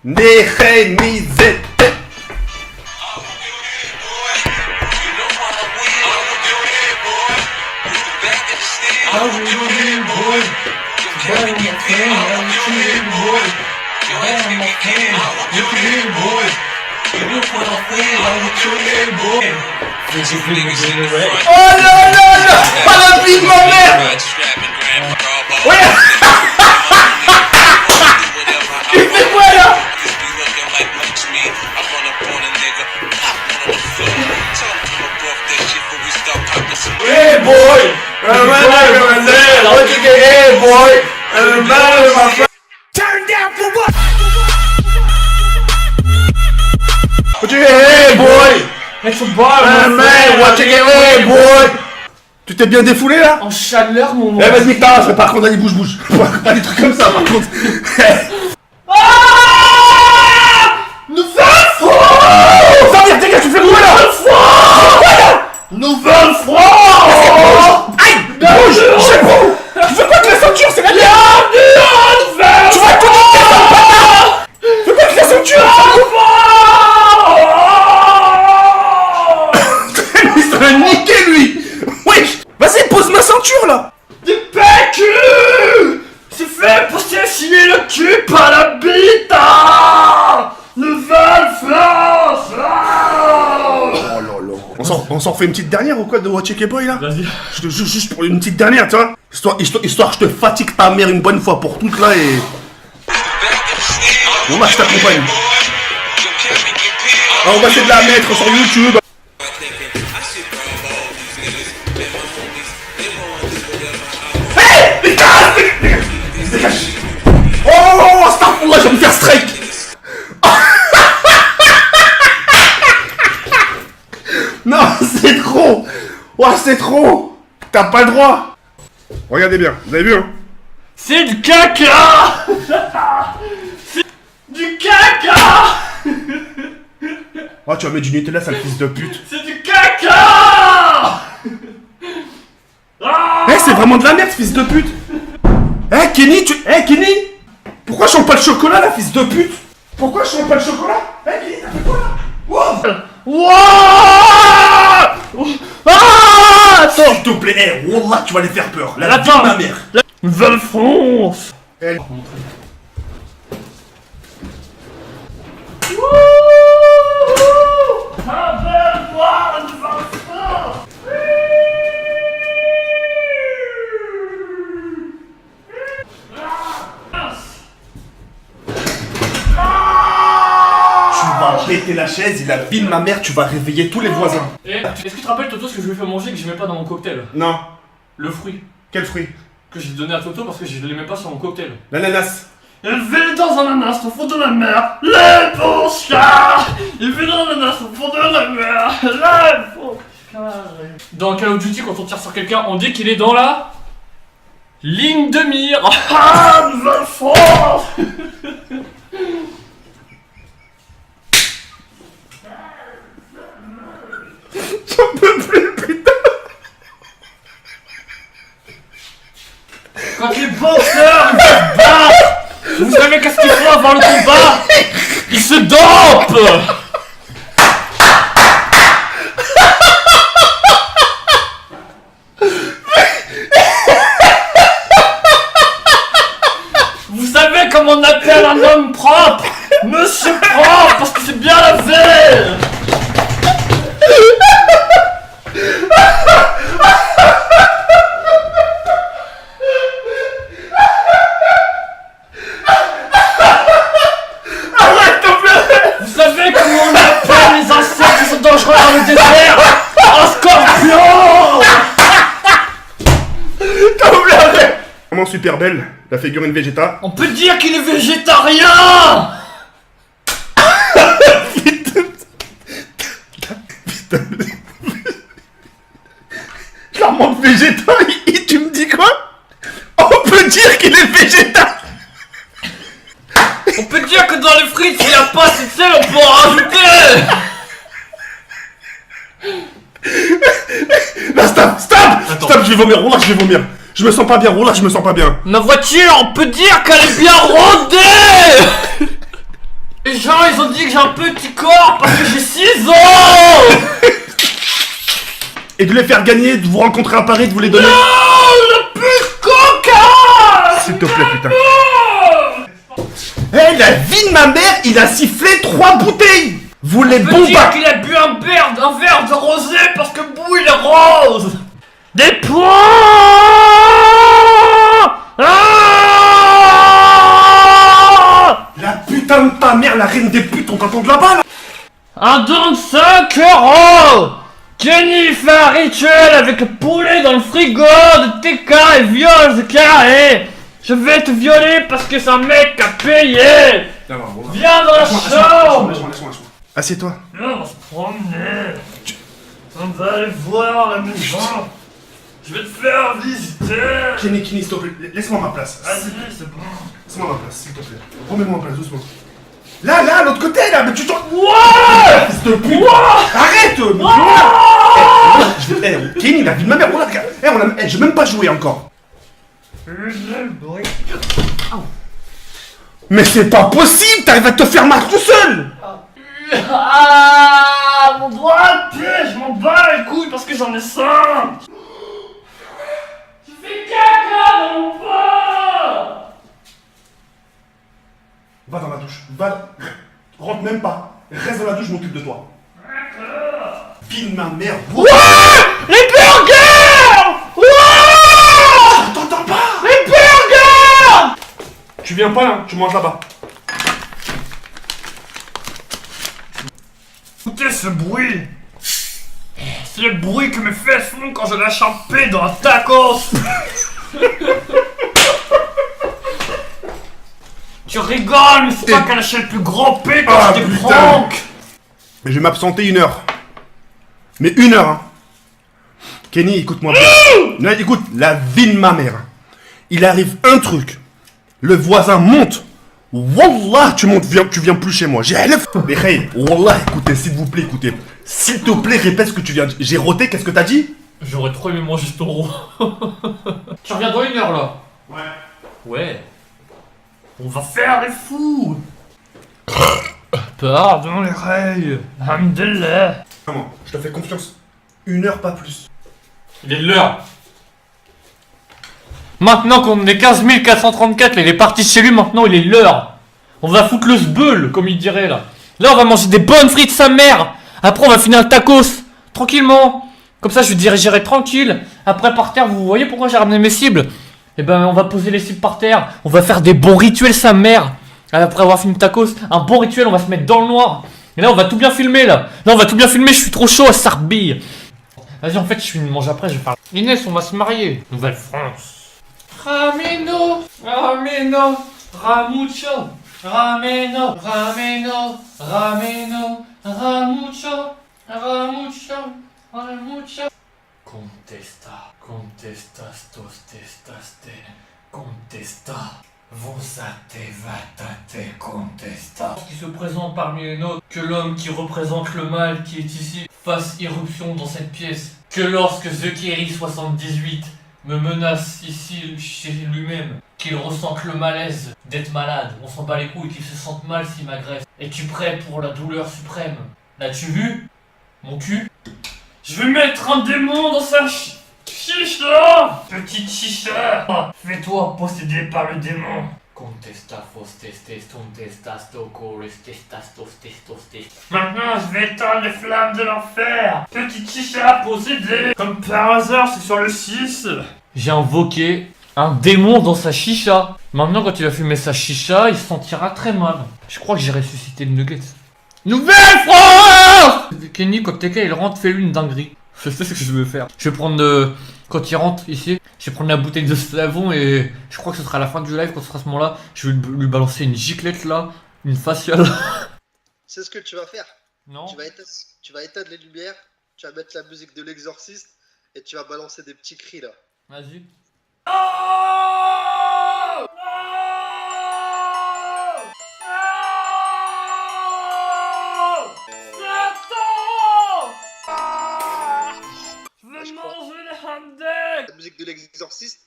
Néhénisé. Oh là là là! Pas la vie de ma mère! Ouais! Il fait quoi là? Hey boy! What you get, hey boy? Turn down for what? What you get, hey boy? Mec, faut boire, Man, what you get, hey boy? Tu t'es bien défoulé là? en chaleur, mon Eh vas-y, putain, par contre, allez, bouge. Pas des trucs comme ça, par contre. Nouvelle fois! Ça vient, dégage, tu fais quoi là? Nouvelle fois! Aïe! Bouge! Je sais pas! Tu fais quoi avec la ceinture? C'est la merde! Tu vas tout niquer, ça bâtard! Tu fais quoi avec la ceinture? Il se fait niquer lui! Wesh! Vas-y, pose ma ceinture là! Des PQ! C'est fait pour s'essuyer le cul par la bite! Nouvelle France! Oh là là. On s'en fait une petite dernière ou quoi de Watch It Boy là? Vas-y. Juste pour une petite dernière, tu vois? Histoire que je te fatigue ta mère une bonne fois pour toutes là et. Bon bah je t'accompagne. Ah, on va essayer de la mettre sur YouTube. Hey! Dégage! Oh, astaghfirullah, je vais me faire strike! Non, c'est trop! Oh, c'est trop! T'as pas le droit! Regardez bien, vous avez vu, hein? C'est du caca! C'est du caca! Oh, tu vas mettre du Nutella, sale fils de pute! C'est du caca! Eh, c'est vraiment de la merde, fils de pute! Eh, Kenny, Kenny! Pourquoi je chante pas le chocolat, là, fils de pute? Pourquoi je chante pas le chocolat? Eh, Kenny, t'as fait quoi, là? Wow! Wouah! Ah! Attends! S'il te plaît, eh, wallah, tu vas les faire peur! La vie Attends. de ma mère! Nouvelle France! Eh, tu vas péter la chaise, il abîme ma mère, tu vas réveiller tous les voisins! Et est-ce que tu te rappelles Toto ce que je lui ai fait manger que j'aimais pas dans mon cocktail? Non. Le fruit Quel fruit? que j'ai donné à Toto parce que je l'aimais pas sur mon cocktail. L'ananas. Il vit dans un ananas au fond de la mer, les bons chats. Il vit dans un ananas au fond de la mer, les bons chats. Dans Call of Duty, quand on tire sur quelqu'un, on dit qu'il est dans la ligne de mire. Ah, nouvelle France. J'en peux plus, putain! Quand les boxeurs ils se battent, vous savez qu'est-ce qu'il faut avant le combat? Ils se dopent. Vous savez comment on appelle un homme propre? Monsieur propre, parce que c'est bien lavé. Vous savez comment on appelle les insectes qui sont dangereux dans le désert? Un scorpion! T'as oublié! Vraiment super belle, la figurine Vegeta. On peut dire qu'il est végétarien! Je leur montre Vegeta et tu me dis quoi? On peut dire qu'il est Vegeta! On peut dire que dans les frites, s'il n'y a pas assez de sel, on peut en rajouter! Là, stop! Attends. Stop, je vais vomir, Roula, je vais vomir. Je me sens pas bien, Roula, je me sens pas bien. Ma voiture, on peut dire qu'elle est bien rodée! gens ils ont dit que j'ai un petit corps parce que j'ai 6 ans. Et de les faire gagner, de vous rencontrer à Paris, de vous les donner. Non, le plus coca. S'il te plaît, putain. Eh, la vie de ma mère, il a sifflé 3 bouteilles. Vous les On peut bombes. dire qu'il a bu un verre de rosé parce que Bou il est rose. Des points. Ah, La putain de ta mère, la reine des putes, on t'entend de là-bas là. un don de 5 euros. Kenny fait un rituel avec le poulet dans le frigo de TK et viole de carré. Je vais te violer parce que c'est un mec qui a payé. Viens dans la chambre. Laisse-moi. Assieds-toi. Viens, on va se promener. On va aller voir la maison. Je vais te faire visiter. Kenny, s'il te plaît, laisse-moi ma place. Vas-y, c'est bon. Laisse-moi ma place, s'il te plaît. Remets-moi ma place, doucement. Là, à l'autre côté, là, mais tu t'en... Ouais. Fils de pute. Arrête. Kenny, la vie de ma mère, regarde. J'ai même pas joué encore. Mais c'est pas possible, t'arrives à te faire mal tout seul. Ah, mon doigt de pied, je m'en bats les couilles parce que j'en ai 5. Je fais caca dans mon pas. Va dans la douche, rentre même pas. Reste dans la douche, je m'occupe de toi. D'accord. Vie de ma mère. Les burgers. Ouais. T'entends pas. Les burgers. Tu viens pas là, tu manges là-bas. Écoutez ce bruit. C'est le bruit que mes fesses font quand je lâche un P dans un tacos. Tu rigoles, mais c'est pas qu'elle lâche le plus gros P quand Ah, je des putain. pranks. Je vais m'absenter 1 heure. Mais 1 heure, hein. Kenny, écoute-moi bien. Non, écoute, la vie de ma mère. Il arrive un truc. Le voisin monte. Wallah, tu viens plus chez moi. J'ai mais hey, Wallah, écoutez, s'il vous plaît, écoutez. S'il te plaît, répète ce que tu viens de dire. J'ai roté, qu'est-ce que t'as dit? J'aurais trop aimé manger ce taureau. Tu reviens dans 1 heure là? Ouais. Ouais. On va faire les fous. Pardon les reilles. Alhamdulillah. Comment? Je te fais confiance. 1 heure, pas plus. Il est l'heure. Maintenant qu'on est 15 434, il est parti chez lui, maintenant il est l'heure. On va foutre le sbeul, comme il dirait là. Là on va manger des bonnes frites sa mère. Après on va finir le tacos, tranquillement. Comme ça je dirigerai tranquille. Après par terre, vous voyez pourquoi j'ai ramené mes cibles? Eh ben on va poser les cibles par terre. On va faire des bons rituels sa mère. Après avoir fini le tacos, un bon rituel, on va se mettre dans le noir. Et là on va tout bien filmer là. Là on va tout bien filmer, je suis trop chaud à Sarbille. Vas-y en fait je finis de manger après, je vais faire... Inès on va se marier. Nouvelle-France. Rameno, Rameno, Ramucho, Rameno, Rameno, Rameno, Ramucho, Ramucho, Ramucho. Contesta, contestas, tostestaste, contesta. Vosate, vatate, contesta. Qui se présente parmi les nôtres, que l'homme qui représente le mal qui est ici fasse irruption dans cette pièce. Que lorsque Zekeri 78 me menace ici chez lui-même, qu'il ressente le malaise d'être malade, on s'en bat les couilles, qu'il se sente mal s'il m'agresse. Es-tu prêt pour la douleur suprême? L'as-tu vu? Mon cul? Je vais mettre un démon dans sa chicha! Petite chicha! Fais-toi posséder par le démon! Contesta, fostestes, tontestas, tocolestestas, tostestostes. Maintenant, je vais éteindre les flammes de l'enfer! Petite chicha possédée! Comme par hasard, c'est sur le 6! J'ai invoqué un démon dans sa chicha. Maintenant, quand il va fumer sa chicha, il se sentira très mal. Je crois que j'ai ressuscité le nugget. Nouvelle-France! Kenny, quand TK il rentre, fais-lui une dinguerie. Je sais ce que je veux faire. Je vais prendre, quand il rentre ici, je vais prendre la bouteille de savon et je crois que ce sera à la fin du live, quand ce sera à ce moment-là, je vais lui balancer une giclette là, une faciale. C'est ce que tu vas faire. Non? Tu vas éteindre les lumières, tu vas mettre la musique de l'exorciste et tu vas balancer des petits cris là. Vas-y. La musique de l'exorciste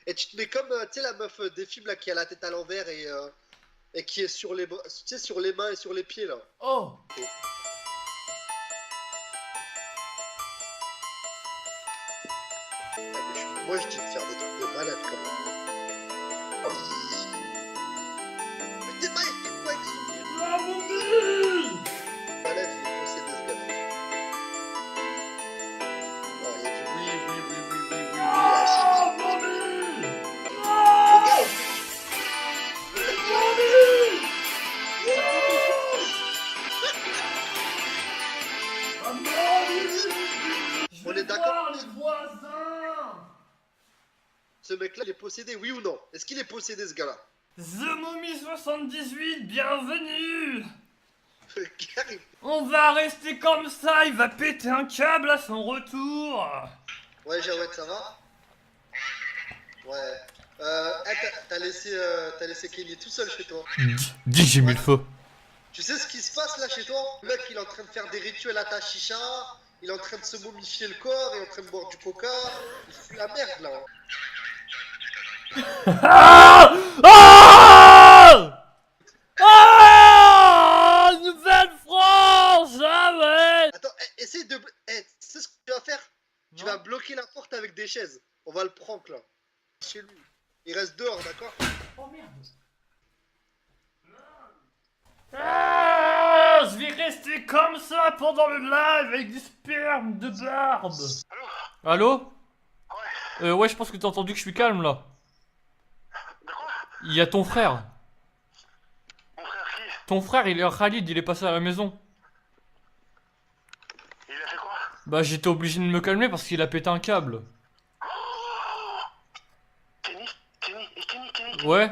et tu te mets comme tu sais la meuf des films là qui a la tête à l'envers et et qui est sur les bras, tu sais, sur les mains et sur les pieds là. Oh. Ah, moi je dis de faire des trucs de malade quand même. Mais t'es pas avec son La momie. malade, il est possédé ce gars. Oh, il y a du oui, oui, oui, oui, oui, oui, oui. Ah, Ah, momie. regarde. On est d'accord. Les voisins. Ce mec-là, il est possédé, oui ou non? Est-ce qu'il est possédé, ce gars-là? The Mommy 78, bienvenue. Carré. On va rester comme ça, il va péter un câble à son retour. Ouais, Jawed, ça va? Ouais. T'as laissé Kenny tout seul chez toi. Dis que j'ai mis le feu. Tu sais ce qui se passe là chez toi? Le mec, il est en train de faire des rituels à ta chicha, il est en train de se momifier le corps, il est en train de boire du coca, il fout la merde là. Ah! Ah! Ah! Nouvelle-France! Ah ouais! Attends, essaye de... tu sais ce que tu vas faire? Tu vas bloquer la porte avec des chaises. On va le prank là. Chez lui. Il reste dehors, d'accord? Oh merde! Ah, je vais rester comme ça pendant le live avec du sperme de barbe. Allô? Ouais, je pense que t'as entendu que je suis calme là. De quoi? Il y a ton frère. Mon frère qui? Ton frère, il est Khalid, il est passé à la maison. Il a fait quoi? Bah, j'étais obligé de me calmer parce qu'il a pété un câble. Kenny. Ouais,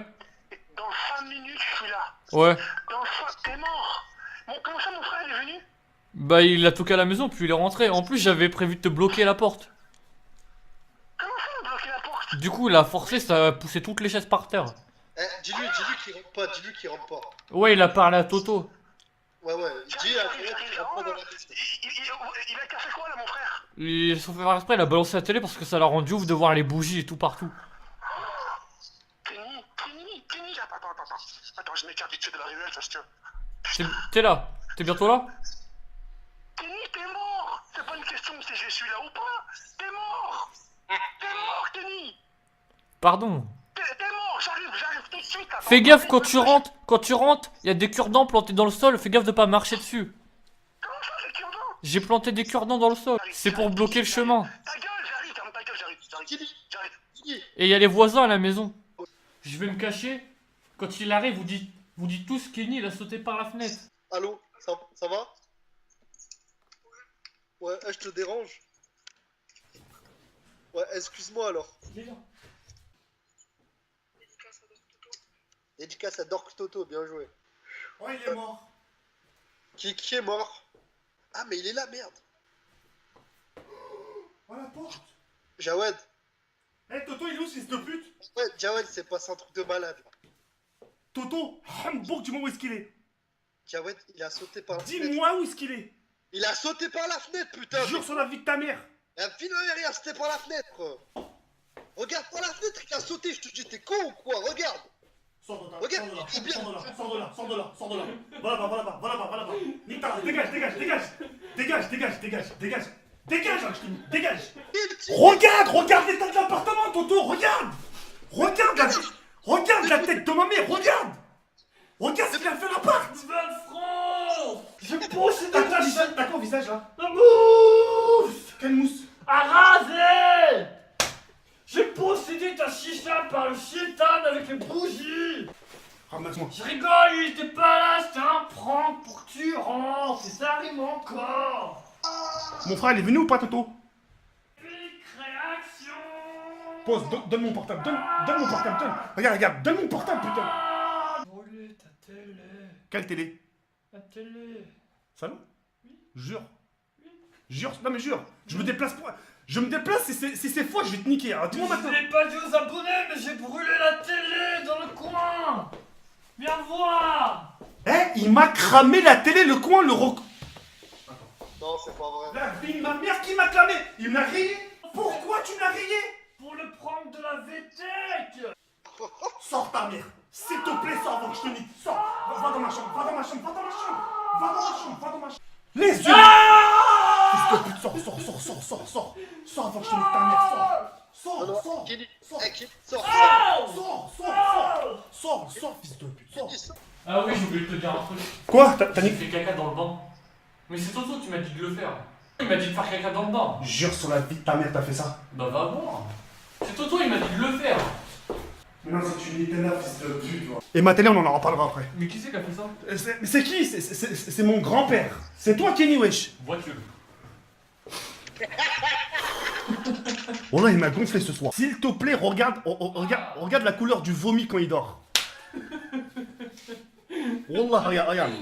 Dans 5 minutes, je suis là. ouais. Dans 5... T'es mort. Comment ça, mon frère, il est venu? Bah, il a toqué à la maison, puis il est rentré. En plus, j'avais prévu de te bloquer la porte. Comment ça, il a bloqué la porte? Du coup, il a forcé, ça a poussé toutes les chaises par terre. Dis-lui qu'il rentre pas, dis-lui qu'il rentre pas. Ouais, il a parlé à Toto. Ouais, dis à Jawed qu'il rentre pas dans la maison. Il a cassé quoi, là, mon frère? Il, sans faire exprès, il a balancé la télé parce que ça l'a rendu ouf de voir les bougies et tout partout. Kenny. Attends, je m'écarte vite fait de la ruelle, ça se tient. T'es là? T'es bientôt là? Kenny, t'es mort. C'est pas une question si je suis là ou pas. T'es mort, Kenny. Pardon. T'es mort, j'arrive tout de suite. Attends, Fais gaffe quand tu rentres, il y a des cure-dents plantés dans le sol, fais gaffe de pas marcher dessus. Comment ça, c'est qui en dehors? J'ai planté des cure-dents dans le sol, c'est pour bloquer le chemin. Ta gueule, j'arrive, ferme ta gueule, j'arrive. Dis. Et il y a les voisins à la maison. Je vais me cacher. Quand il arrive, vous dites tous Kenny, il a sauté par la fenêtre. Allô, ça va? Ouais, je te dérange? Ouais, excuse-moi alors. Dédicace à Dork Toto, bien joué. Ouais, il est mort. Qui est mort? Ah, mais il est là, merde. Oh la porte. Jawed. Eh, Toto, il est où, ce fils de pute? Ouais, Jawed, c'est passé un truc de malade. Toto, Hambourg, dis-moi où est-ce qu'il est. Jawed, il a sauté par la fenêtre. Dis-moi où est-ce qu'il est. Il a sauté par la fenêtre, putain. Jure sur la vie de ta mère. Un film il a sauté par la fenêtre. Regarde par la fenêtre, il a sauté, je te dis, t'es con ou quoi? Regarde. Sors de là, Regarde, sors de là, il est bien. sors de là, sors de là, sors de là, sors de là. Va là-bas. Nique ta race, dégage. Dégage, hein, je te dis, dégage. Regarde l'état de l'appartement, Toto, regarde la tête de ma mère, regarde ce qu'il a fait l'appart. France, je pousse T'as quoi au visage là? la mousse Quelle mousse? à raser. J'ai possédé ta chicha par le chétan avec les bougies. Ramasse-moi. Je rigole, il était pas là, c'était un prank pour que tu rentres, et ça arrive encore. Mon frère, il est venu ou pas, Toto? Pique réaction. Pause, donne mon portable, donne mon portable, donne. Regarde, donne mon portable, putain. Brûler ta télé. Quelle télé? La télé. Salon? Jure. Non mais jure. Je me déplace, si c'est faux, je vais te niquer. Dis-moi Je maintenant. l'ai pas dit aux abonnés, mais j'ai brûlé la télé dans le coin. Viens voir. Il m'a cramé la télé, le coin, le roc. Non, c'est pas vrai. La vie de ma mère qui m'a clamé. Il m'a rayé. Pourquoi tu m'as rayé? Pour le prank de la VTech. Sors ta mère. S'il te plaît, sors avant que je te nique. Sors. Va dans ma chambre, va dans ma chambre, va dans ma chambre. Va dans ma chambre, va dans ma chambre. Les yeux. Fils de pute, sors. Sors avant que je te nique ta mère, sors. Non, non, Sors. Kenny, Sors. Kenny, sors. Sors, fils de pute, sors. Kenny, sors. Ah oui, j'ai oublié de te dire un truc. Quoi? T'as J'ai niqué? fait caca dans le banc. Mais c'est Toto, tu m'as dit de le faire. Il m'a dit de faire caca dans le banc. Jure sur la vie de ta mère, t'as fait ça. Bah va voir. C'est Toto, il m'a dit de le faire. Mais non, c'est une Nutella, fils de pute, toi. Et ma télé, on en reparlera après. Mais qui c'est qui a fait ça? Mais c'est qui? C'est mon grand-père. C'est toi, Kenny, wesh. Voiture. Oh là, il m'a gonflé ce soir. S'il te plaît, regarde la couleur du vomi quand il dort. Wallah, regarde.